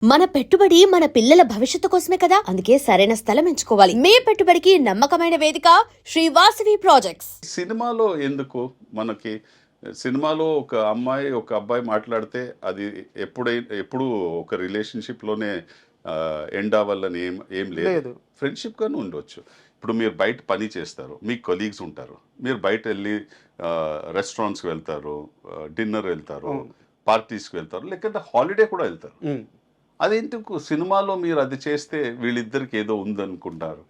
మన పెట్టుబడి మన పిల్లల భవిష్యత్తు కోసమే కదా, అందుకే సరైన స్థలం ఎంచుకోవాలి. మీ పెట్టుబడికి నమ్మకమైన వేదిక శ్రీ వాసవి ప్రాజెక్ట్స్. సినిమాలో ఎందుకు మనకి సినిమాలో ఒక అమ్మాయి ఒక అబ్బాయి మాట్లాడితే అది ఎప్పుడు ఒక రిలేషన్షిప్లోనే ఎండ్ అవ్వాలని ఏం లేదు. ఫ్రెండ్షిప్ గానే ఉండొచ్చు. ఇప్పుడు మీరు బయట పని చేస్తారు, మీ కొలీగ్స్ ఉంటారు, మీరు బయట వెళ్ళి రెస్టారెంట్స్కి వెళ్తారు, డిన్నర్ వెళ్తారు, పార్టీస్కి వెళ్తారు, లేకపోతే హాలిడే కూడా వెళ్తారు. అదేందుకు సినిమాలో మీరు అది చేస్తే వీళ్ళిద్దరికి ఏదో ఉందనుకుంటారు?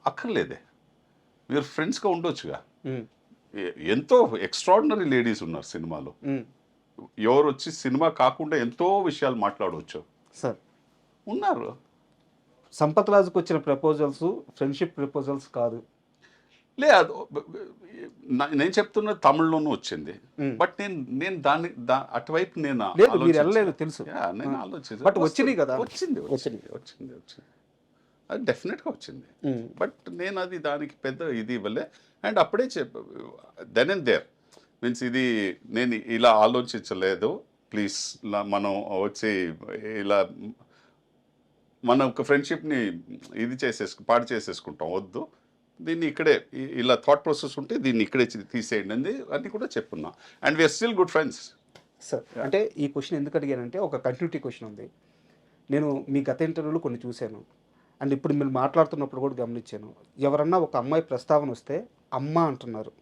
అక్కర్లేదే, మీరు ఫ్రెండ్స్గా ఉండొచ్చుగా. ఎంతో ఎక్స్ట్రాడినరీ లేడీస్ ఉన్నారు సినిమాలో. ఎవరు వచ్చి సినిమా కాకుండా ఎంతో విషయాలు మాట్లాడవచ్చు సార్. ఉన్నారు. సంపత్ రాజుకు వచ్చిన ప్రపోజల్స్ ఫ్రెండ్షిప్ ప్రపోజల్స్ కాదు. లేదు, నేను చెప్తున్న తమిళ్లోనూ వచ్చింది. బట్ నేను దాన్ని అటువైపు నేను వెళ్ళలేదు తెలుసు. నేను ఆలోచించి బట్ వచ్చింది కదా. వచ్చింది అది డెఫినెట్గా వచ్చింది. బట్ నేను అది దానికి పెద్ద ఇది ఇవ్వలే. అండ్ అప్పుడే దెన్ అండ్ దేర్ మీన్స్ ఇది నేను ఇలా ఆలోచించలేదు. ప్లీజ్ మనం వచ్చి ఇలా మన ఒక ఫ్రెండ్షిప్ని ఇది పాడు చేసేసుకుంటాం, వద్దు. దీన్ని ఇక్కడే ఇలా థాట్ ప్రాసెస్ ఉంటే దీన్ని ఇక్కడే తీసేయండి అని కూడా చెప్పున్నా. And we are still good friends. Sir, అంటే ఈ క్వశ్చన్ ఎందుకు అడిగానంటే ఒక కంటిన్యూటీ క్వశ్చన్ ఉంది. నేను మీ గత ఇంటర్వ్యూలో కొన్ని చూశాను, అండ్ ఇప్పుడు మీరు మాట్లాడుతున్నప్పుడు కూడా గమనించాను. ఎవరన్నా ఒక అమ్మాయి ప్రస్తావన వస్తే అమ్మ అంటున్నారు,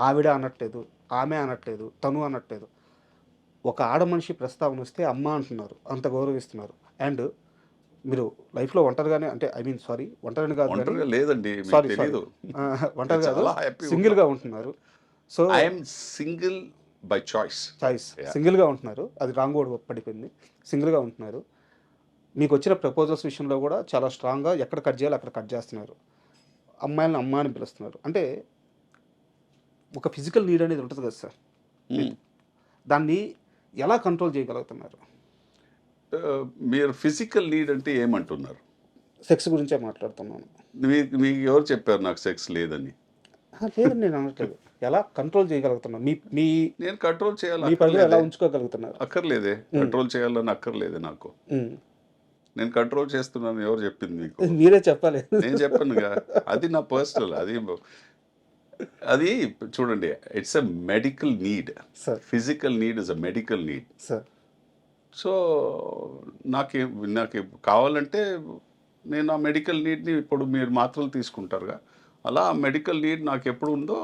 ఆవిడ అనట్లేదు, ఆమె అనట్లేదు, తను అనట్లేదు. ఒక ఆడ మనిషి ప్రస్తావన వస్తే అమ్మ అంటున్నారు, అంత గౌరవిస్తున్నారు. అండ్ మీరు లైఫ్లో ఒంటరిగానే, అంటే ఒంటరిని కాదు, లేదండి, ఒంటరి కాదు, సింగిల్గా ఉంటున్నారు. So I'm single by choice. సింగిల్గా ఉంటున్నారు, అది రాంగ్ వర్డ్ పడిపోయింది. సింగిల్గా ఉంటున్నారు. మీకు వచ్చిన ప్రపోజల్స్ విషయంలో కూడా చాలా స్ట్రాంగ్గా ఎక్కడ కట్ చేయాలో అక్కడ కట్ చేస్తున్నారు. అమ్మాయిలను అమ్మ అని పిలుస్తున్నారు. అంటే ఒక ఫిజికల్ నీడ్ అనేది ఉంటుంది కదా సార్, దాన్ని ఎలా కంట్రోల్ చేయగలుగుతున్నారు? మీరు ఫిజికల్ నీడ్ అంటే ఏమంటున్నారు? సెక్స్ గురించే మాట్లాడుతున్నాను. మీకు ఎవరు చెప్పారు నాకు సెక్స్ లేదని? లేదని నేను అనట్లేదు. ఎలా కంట్రోల్ చేయగలుగుతున్నాను? నేను కంట్రోల్ చేయాలి, మీ పరిధిలో ఎలా ఉంచుకోగలుగుతున్నారు? అక్కర్లేదే, కంట్రోల్ చేయాలని అక్కర్లేదే నాకు. నేను కంట్రోల్ చేస్తున్నాను ఎవరు చెప్పింది మీకు? మీరే చెప్పాలి. నేను చెప్పానుగా, అది నా పర్సనల్. అది చూడండి, it's a medical need. Physical need is a medical need. So నాకు కావాలంటే నేను ఆ మెడికల్ నీడ్ని, ఇప్పుడు మీరు మాత్రలు తీసుకుంటారుగా, అలా ఆ మెడికల్ నీడ్ నాకు ఎప్పుడు ఉందో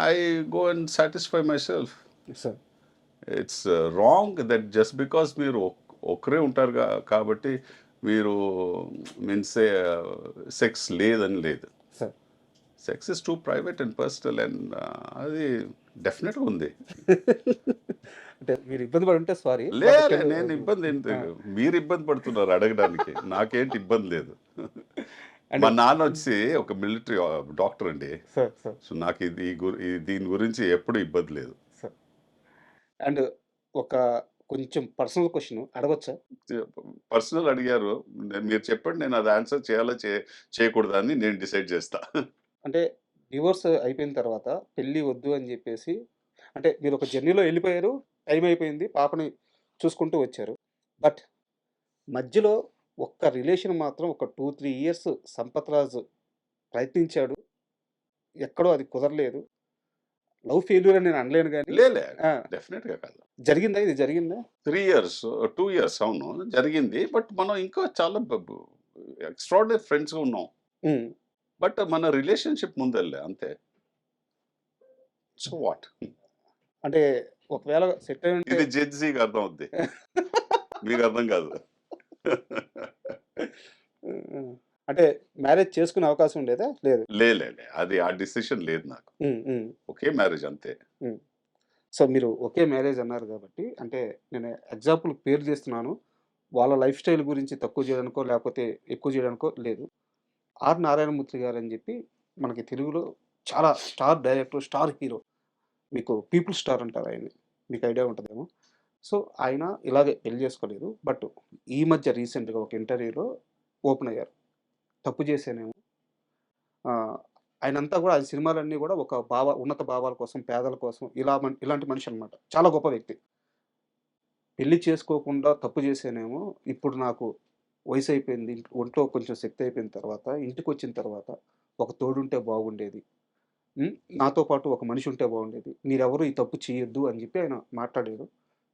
I go and satisfy my self. It's wrong that just because మీరు ఒకరే ఉంటారు కాబట్టి మీరు మీన్స్ సెక్స్ లేదని లేదు. Sex is two private and personal, and అది డెఫినెట్గా ఉంది. అంటే మీరు ఇబ్బంది పడి ఉంటే సారీ. లేదు, నేను ఇబ్బంది ఏంటి, మీరు ఇబ్బంది పడుతున్నారు అడగడానికి, నాకేంటి ఇబ్బంది లేదు. మా నాన్న వచ్చి ఒక మిలిటరీ డాక్టర్ అండి. సో నాకు దీని గురించి ఎప్పుడు ఇబ్బంది లేదు. అండ్ ఒక కొంచెం పర్సనల్ క్వశ్చన్ అడగొచ్చా? పర్సనల్ అడిగారు, మీరు చెప్పండి, నేను అది ఆన్సర్ చేయాలా చేయకూడదా అని నేను డిసైడ్ చేస్తా. అంటే డివోర్స్ అయిపోయిన తర్వాత పెళ్ళి వద్దు అని చెప్పేసి, అంటే మీరు ఒక జర్నీలో వెళ్ళిపోయారు, టైం అయిపోయింది, పాపని చూసుకుంటూ వచ్చారు. బట్ మధ్యలో ఒక్క రిలేషన్ మాత్రం ఒక 2-3 ఇయర్స్ సంపత్ రాజు ప్రయత్నించాడు, ఎక్కడో అది కుదరలేదు. లవ్ ఫెయిల్యూర్ అని నేను అనలేను, కానీ డెఫినెట్గా కాదు. జరిగిందా? ఇది జరిగిందా? 3 ఇయర్స్ 2 ఇయర్స్ అవును జరిగింది. బట్ మనం ఇంకా చాలా ఎక్స్ట్రాడినరీ ఫ్రెండ్స్గా ఉన్నాం. బట్ మన రిలేషన్షిప్ ముందెళ్ళే అంతే. సో వాట్, అంటే ఒకవేళ సెట్ అయి ఇది జెన్జీకి అర్థం అవుద్ది, మీకు అర్థం కాదు. అంటే మ్యారేజ్ చేసుకునే అవకాశం ఉండేదా? లేదు. అది ఆ డిసిషన్ లేదు నాకు. ఒకే మ్యారేజ్ అంతే. సో మీరు ఒకే మ్యారేజ్ అన్నారు కాబట్టి, అంటే నేను ఎగ్జాంపుల్ పేరు చేస్తున్నాను, వాళ్ళ లైఫ్ స్టైల్ గురించి తక్కువ చేయడానికో లేకపోతే ఎక్కువ చేయడానికో లేదు. ఆర్ నారాయణమూర్తి గారు అని చెప్పి మనకి తెలుగులో చాలా స్టార్ డైరెక్టర్, స్టార్ హీరో, మీకు పీపుల్ స్టార్ అంటారు ఆయన్ని, మీకు ఐడియా ఉంటుందేమో. సో ఆయన ఇలాగే పెళ్లి చేసుకోలేదు, బట్ ఈ మధ్య రీసెంట్గా ఒక ఇంటర్వ్యూలో ఓపెన్ అయ్యారు, తప్పు చేశానేమో. ఆయనంతా కూడా ఆయన సినిమాలన్నీ కూడా ఒక ఉన్నత భావాల కోసం, పేదల కోసం, ఇలాంటి మనిషి అనమాట. చాలా గొప్ప వ్యక్తి. పెళ్లి చేసుకోకుండా తప్పు చేశానేమో, ఇప్పుడు నాకు వయసు అయిపోయింది. ఒంట్లో కొంచెం శక్తి అయిపోయిన తర్వాత, ఇంటికొచ్చిన తర్వాత ఒక తోడుంటే బాగుండేది. హ్మ్. నాతో పాటు ఒక మనిషి ఉంటే బాగుండేది. మీరెవరు ఈ తప్పు చేయొద్దు అని చెప్పి ఆయన మాట్లాడారు.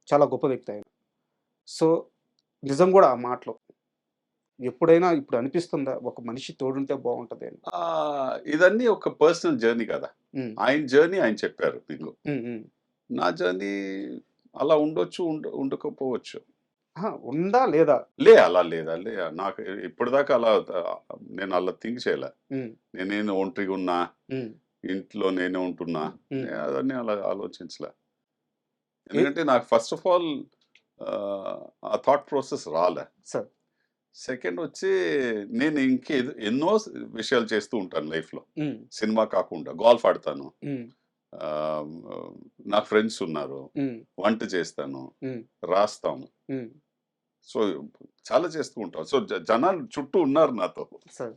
చాలా గొప్ప వ్యక్తి ఆయన. సో, నిజం గూడా ఆ మాటలు. ఎప్పుడైనా ఇప్పుడు అనిపిస్తుందా? ఒక మనిషి తోడుంటే బాగుంటది అని? ఇదన్నీ ఒక పర్సనల్ జర్నీ కదా! హ్మ్. ఆయన జర్నీ ఆయన చెప్పారు మీకు. హ్మ్. హ్మ్. నా జర్నీ అలా ఉండొచ్చు, ఉండకపోవచ్చు. అహా! ఉందా? లేదా? అలా లేదా. నాకు ఇప్పటిదాకా అలా నేను అలా థింక్ చేయలే. హ్మ్. నేనేదో ఒంటరిగున్నా, హ్మ్. ఇంట్లో నేనే ఉంటున్నా. హ్మ్. అవన్నీ అలా ఆలోచించలే. ఏ ఎందుకంటే నాకు ఫస్ట్ ఆఫ్ ఆల్ ఆ థాట్ ప్రాసెస్ రాలే. సార్. సెకండ్ వచ్చి నేను ఎన్నో విషయాలు చేస్తూ ఉంటాను లైఫ్‌లో. హ్మ్. సినిమా కాకుండా గోల్ఫ్ ఆడతాను. హ్మ్. ఆహ్, నాకు ఫ్రెండ్స్ ఉన్నారు. హ్మ్. వంట చేస్తాను. హ్మ్. రాస్తాము. హ్మ్. సో, చాలా చేస్తూ ఉంటాం. సో, జనాలు చుట్టూ ఉన్నారు నాతో. సార్.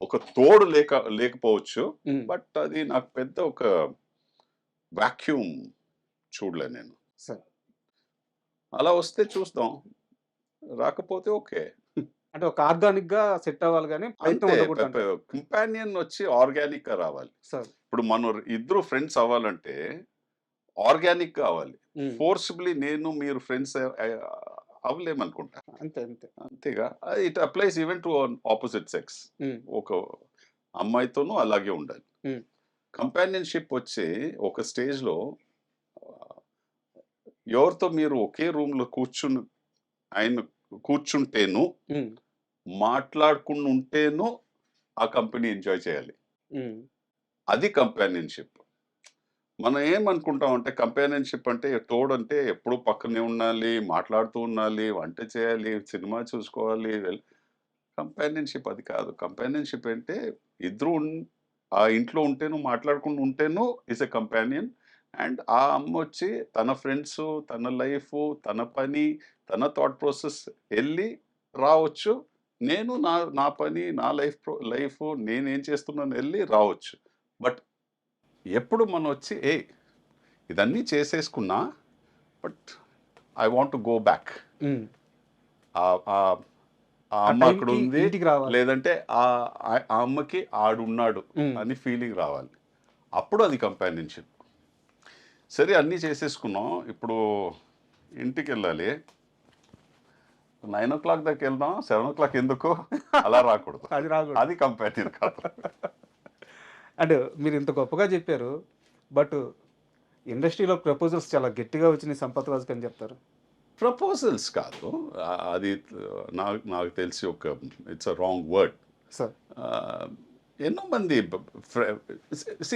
ఒక తోడు లేకపోవచ్చు. హ్మ్. బట్ అది నాకు పెద్ద ఒక వాక్యూమ్ చూడలే నేను. సార్. అలా వస్తే చూస్తాం. రాకపోతే ఓకే. అంటే ఒక ఆర్గానిక్‌గా సెట్ అవ్వాలి గానీ, ప్రయత్నం అంతే. ఉండకూడదంటారు. కంపానియన్ వచ్చి ఆర్గానిక్‌గా రావాలి. సార్. ఇప్పుడు మనం ఇద్దరు ఫ్రెండ్స్ అవ్వాలంటే ఆర్గానిక్‌గా అవ్వాలి. హ్మ్. ఫోర్సిబ్లీ మీరు ఫ్రెండ్స్ అవ్వలేమనుకుంటా. అంతే. అంతే. అంతేగా. It applies even to opposite sex. హ్మ్. ఒక అమ్మాయితోనూ అలాగే ఉండాలి. హ్మ్. కంపానియన్‌షిప్ వచ్చి ఒక స్టేజ్‌లో ఆహ్, ఎవరితో మీరు ఒకే రూమ్‌లో ఆయన కూర్చుంటేను, హ్మ్. మాట్లాడకుండా ఉంటేను ఆ కంపెనీ ఎంజాయ్ చేయాలి. హ్మ్. అది కంపానియన్‌షిప్. మనం ఏమనుకుంటామంటే కంపానియన్‌షిప్ అంటే తోడంటే ఎప్పుడూ పక్కనే ఉండాలి, మాట్లాడుతూ ఉండాలి, వంట చేయాలి, సినిమా చూసుకోవాలి. కంపానియన్‌షిప్ అది కాదు. కంపానియన్‌షిప్ అంటే ఇద్దరు ఆ ఇంట్లో ఉంటేను మాట్లాడకుండా ఉంటేను ఈస్ ఎ కంపానియన్. అండ్ ఆ అమ్మొచ్చి తన ఫ్రెండ్సు, తన లైఫు, తన పని, తన థాట్ ప్రాసెస్ ఎళ్లి రావచ్చు. నేను నా పని, నా లైఫు నేనేం చేస్తున్నానో ఎళ్లి రావచ్చు. బట్ ఎప్పుడు మనమొచ్చి ఇదన్నీ చేసేసుకున్నా, but I want to go back. Hmm. Ah, ఆహ్, ఆ ఆ అమ్మ టైంకి అక్కడుంది. ఇంటికి రావాలి. లేదంటే ఆ అమ్మకి ఆడున్నాడు హ్మ్. అని ఫీలింగ్ రావాలి. అప్పుడు అది కంపానియన్‌షిప్. సరే అన్నీ చేసేసుకున్నాం. ఇప్పుడు ఇంటికెళ్ళాలి. 9:00 దాకా వెళ్దాం. 7:00 ఎందుకు? అలా రాకూడదు. అది రాకూడదు. అది కంపానియన్ కాదు. అంటే మీరు ఇంత గొప్పగా చెప్పారు. బట్ ఇండస్ట్రీలో ప్రపోజల్స్ చాలా గట్టిగా వచ్చినాయి 'సంపత్ రాజుకి' అని చెప్తారు. ప్రపోజల్స్ కాదు. అది నాకు తెలిసి it's a wrong word. Sir. ఎన్నో మంది ఫ్రె సీ